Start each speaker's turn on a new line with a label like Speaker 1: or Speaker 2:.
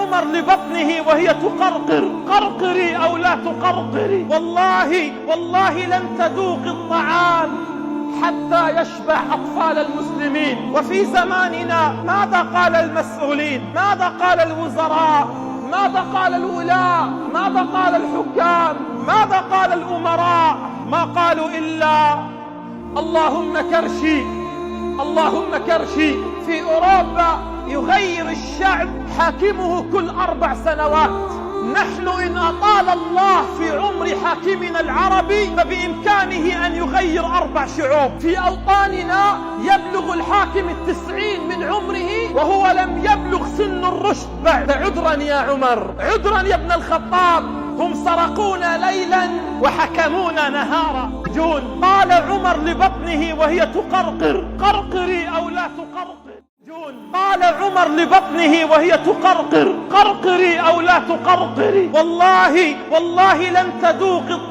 Speaker 1: عمر لبطنه وهي تقرقر: قرقري أو لا تقرقري، والله لن تذوق الطعام حتى يشبع أطفال المسلمين. وفي زماننا ماذا قال المسؤولين؟ ماذا قال الوزراء؟ ماذا قال الولاة؟ ماذا قال الحكام؟ ماذا قال الأمراء؟ ما قالوا إلا اللهم كرشي اللهم كرشي. في أوروبا يغير الشعب حاكمه كل 4 سنوات. نحن إن أطال الله في عمر حاكمنا العربي فبإمكانه أن يغير 4 شعوب. في أوطاننا يبلغ الحاكم 90 من عمره وهو لم يبلغ سن الرشد بعد. عذرا يا عمر، عذرا يا ابن الخطاب، هم سرقونا ليلا وحكمونا نهارا. قال عمر لبطنه وهي تقرقر: قرقري أو لا تقرقر. قال عمر لبطنه وهي تقرقر: قرقري أو لا تقرقري، والله لن تذوق الطعام.